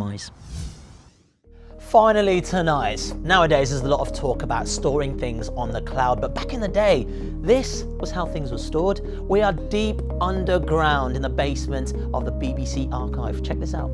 compromise. Finally tonight. Nowadays there's a lot of talk about storing things on the cloud, but back in the day, this was how things were stored. We are deep underground in the basement of the BBC archive. Check this out.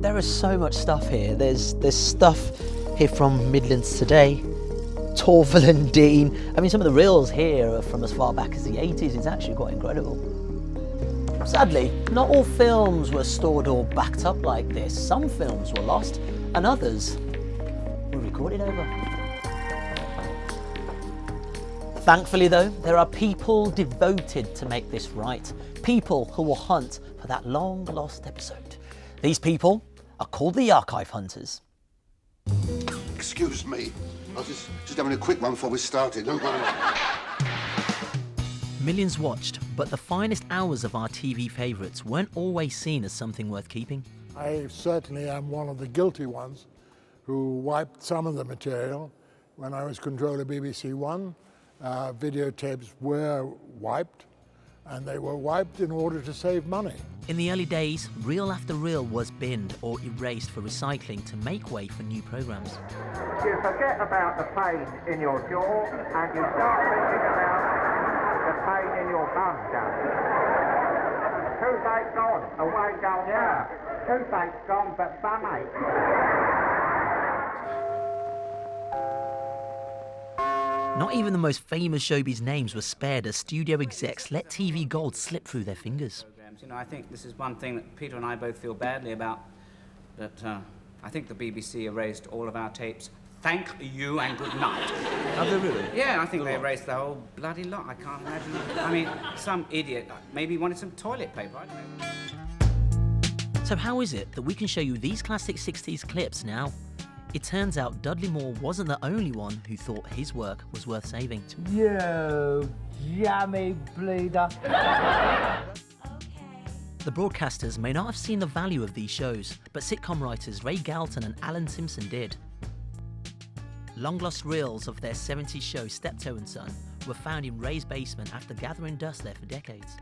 There is so much stuff here. There's stuff here from Midlands Today, Torval and Dean. I mean, some of the reels here are from as far back as the 80s. It's actually quite incredible. Sadly, not all films were stored or backed up like this. Some films were lost and others were recorded over. Thankfully though, there are people devoted to make this right. People who will hunt for that long lost episode. These people are called the Archive Hunters. Excuse me, I was just having a quick one before we started, don't mind. Millions watched, but the finest hours of our TV favourites weren't always seen as something worth keeping. I certainly am one of the guilty ones who wiped some of the material. When I was controller BBC One, videotapes were wiped, and they were wiped in order to save money. In the early days, reel after reel was binned or erased for recycling to make way for new programmes. You forget about the pain in your jaw and you start thinking about the pain in your bum, Joe. Toothache gone, away gone now. Toothache's gone, but bum ache. Not even the most famous showbiz names were spared as studio execs let TV gold slip through their fingers. You know, I think this is one thing that Peter and I both feel badly about, that I think the BBC erased all of our tapes. Thank you and good night. Have they really? Yeah, I think they erased the whole bloody lot. I can't imagine. I mean, some idiot maybe wanted some toilet paper, I don't know. So how is it that we can show you these classic 60s clips now? It turns out Dudley Moore wasn't the only one who thought his work was worth saving. You jammy bleeder. The broadcasters may not have seen the value of these shows, but sitcom writers Ray Galton and Alan Simpson did. Long-lost reels of their 70s show Steptoe and Son were found in Ray's basement after gathering dust there for decades.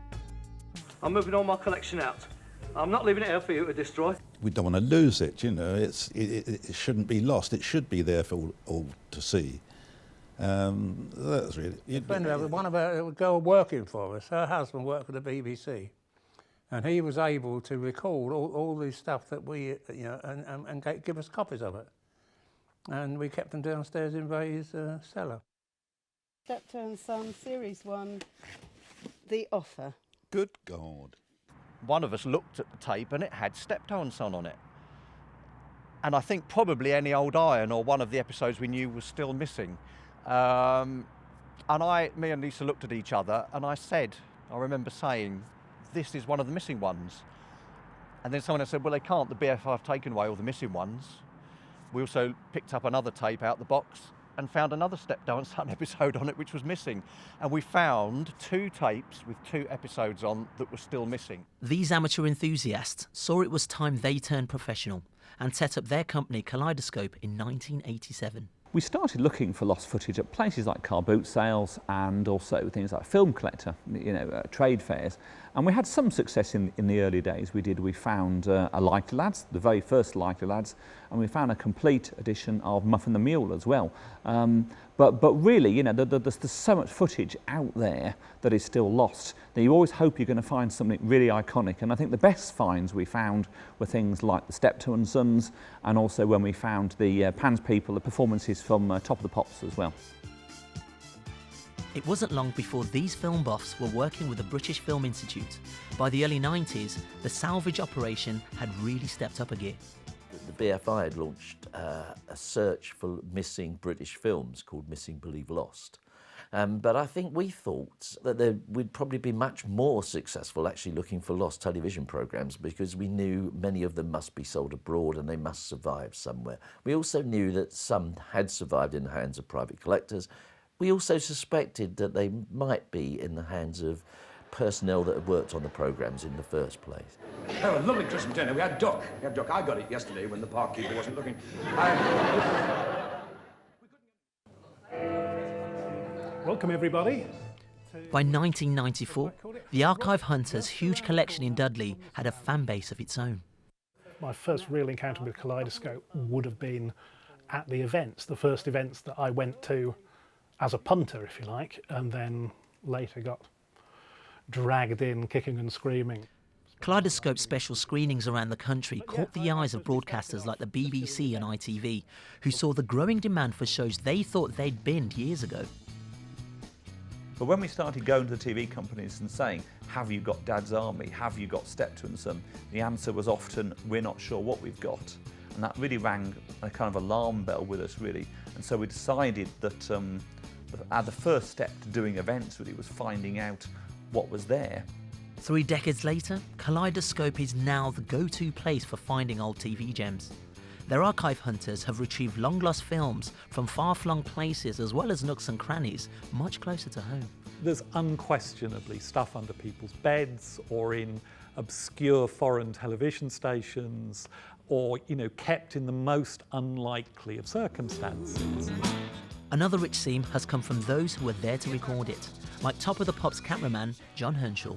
I'm moving all my collection out. I'm not leaving it here for you to destroy. We don't want to lose it, you know. It shouldn't be lost. It should be there for all to see. That's really... One of a girl working for us, her husband worked for the BBC, and he was able to record all the stuff that we, you know, and give us copies of it. And we kept them downstairs in Ray's cellar. Steptoe and Son, Series 1, The Offer. Good God. One of us looked at the tape and it had Steptoe and Son on it. And I think probably any old iron or one of the episodes we knew was still missing. And me and Lisa looked at each other and I remember saying, this is one of the missing ones. And then someone else said, well, they can't, the BFI have taken away all the missing ones. We also picked up another tape out the box and found another Steptoe and Son episode on it which was missing. And we found 2 tapes with 2 episodes on that were still missing. These amateur enthusiasts saw it was time they turned professional and set up their company Kaleidoscope in 1987. We started looking for lost footage at places like car boot sales and also things like film collector, trade fairs. And we had some success in the early days. We found a Likely Lads, the very first Likely Lads, and we found a complete edition of Muffin the Mule as well. But really, there's so much footage out there that is still lost that you always hope you're going to find something really iconic. And I think the best finds we found were things like the Steptoe and Sons, and also when we found the Pans People, the performances from Top of the Pops as well. It wasn't long before these film buffs were working with the British Film Institute. By the early 90s, the salvage operation had really stepped up a gear. The BFI had launched a search for missing British films called Missing Believe Lost. But I think we thought that we'd probably be much more successful actually looking for lost television programmes, because we knew many of them must be sold abroad and they must survive somewhere. We also knew that some had survived in the hands of private collectors. We also suspected that they might be in the hands of personnel that had worked on the programmes in the first place. Oh, a lovely Christmas dinner. We had duck. I got it yesterday when the park keeper wasn't looking. Welcome, everybody. By 1994, the Archive Hunters' huge collection in Dudley had a fan base of its own. my first real encounter with Kaleidoscope would have been at the events, the first events that I went to as a punter, if you like, and then later got dragged in kicking and screaming. Kaleidoscope special screenings around the country caught the eyes of broadcasters like the BBC and ITV, who saw the growing demand for shows they thought they'd binned years ago. But when we started going to the TV companies and saying, have you got Dad's Army, have you got Steptoe and Son, the answer was often, we're not sure what we've got. And that really rang a kind of alarm bell with us, really. And so we decided that the first step to doing events really was finding out what was there. 3 decades later, Kaleidoscope is now the go-to place for finding old TV gems. Their archive hunters have retrieved long-lost films from far-flung places as well as nooks and crannies much closer to home. There's unquestionably stuff under people's beds or in obscure foreign television stations or, kept in the most unlikely of circumstances. Another rich seam has come from those who were there to record it, like Top of the Pops cameraman John Henshaw.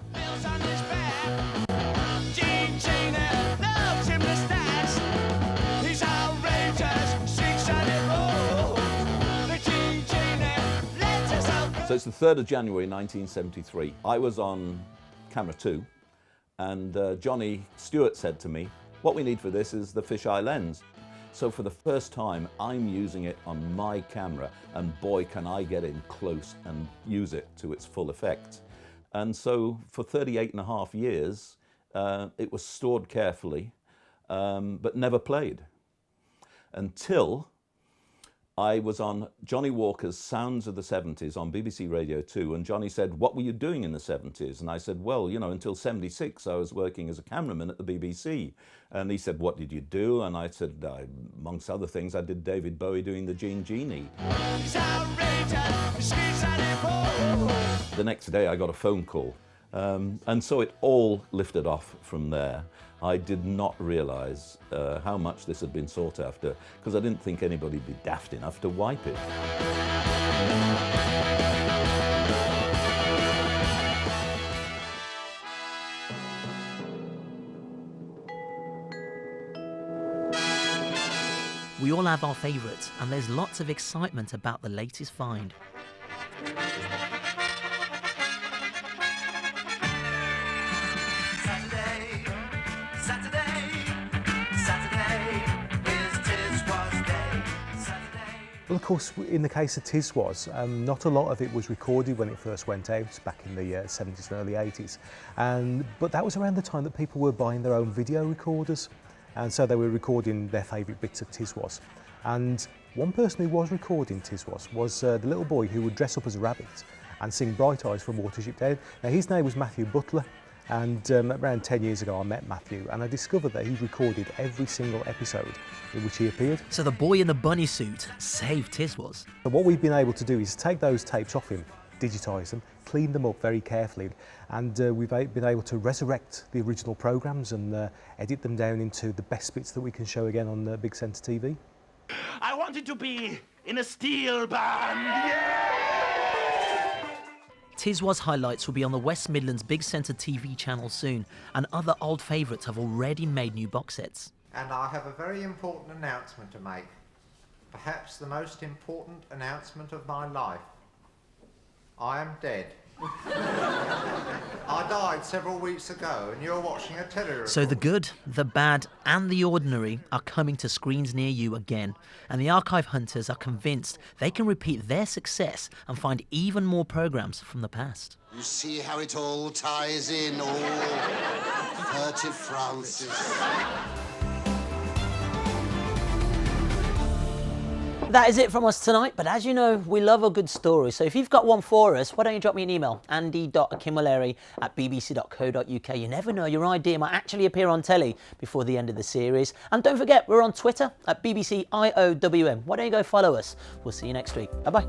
So it's the 3rd of January 1973. I was on camera 2 and Johnny Stewart said to me, what we need for this is the fisheye lens. So for the first time, I'm using it on my camera, and boy, can I get in close and use it to its full effect. And so for 38.5 years, it was stored carefully, but never played. Until I was on Johnny Walker's Sounds of the 70s on BBC Radio 2, and Johnny said, what were you doing in the 70s? And I said, well, until 76, I was working as a cameraman at the BBC. And he said, what did you do? And I said, amongst other things, I did David Bowie doing the Gene Genie. The next day, I got a phone call. And so it all lifted off from there. I did not realise how much this had been sought after, because I didn't think anybody'd be daft enough to wipe it. We all have our favourites, and there's lots of excitement about the latest find. Well, of course, in the case of Tiswas, not a lot of it was recorded when it first went out back in the 70s and early 80s. But that was around the time that people were buying their own video recorders. And so they were recording their favourite bits of Tiswas. And one person who was recording Tiswas was the little boy who would dress up as a rabbit and sing Bright Eyes from Watership Down. Now, his name was Matthew Butler. And around 10 years ago, I met Matthew, and I discovered that he'd recorded every single episode in which he appeared. So the boy in the bunny suit saved Tiswas. So what we've been able to do is take those tapes off him, digitise them, clean them up very carefully, and we've been able to resurrect the original programmes and edit them down into the best bits that we can show again on Big Centre TV. I wanted to be in a steel band, yeah! Tiswas highlights will be on the West Midlands Big Centre TV channel soon, and other old favourites have already made new box sets. And I have a very important announcement to make. Perhaps the most important announcement of my life. I am dead. I died several weeks ago, and you're watching a telly. So the good, the bad and the ordinary are coming to screens near you again, and the archive hunters are convinced they can repeat their success and find even more programmes from the past. You see how it all ties in, Furtive Francis. That is it from us tonight, but as you know, we love a good story. So if you've got one for us, why don't you drop me an email, andy.akinwalleri@bbc.co.uk. You never know, your idea might actually appear on telly before the end of the series. And don't forget, we're on Twitter at BBCIOWM. Why don't you go follow us? We'll see you next week. Bye-bye.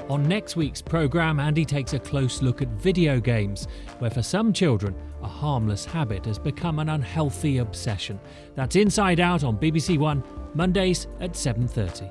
On next week's programme, Andy takes a close look at video games, where for some children, a harmless habit has become an unhealthy obsession. That's Inside Out on BBC One, Mondays at 7:30.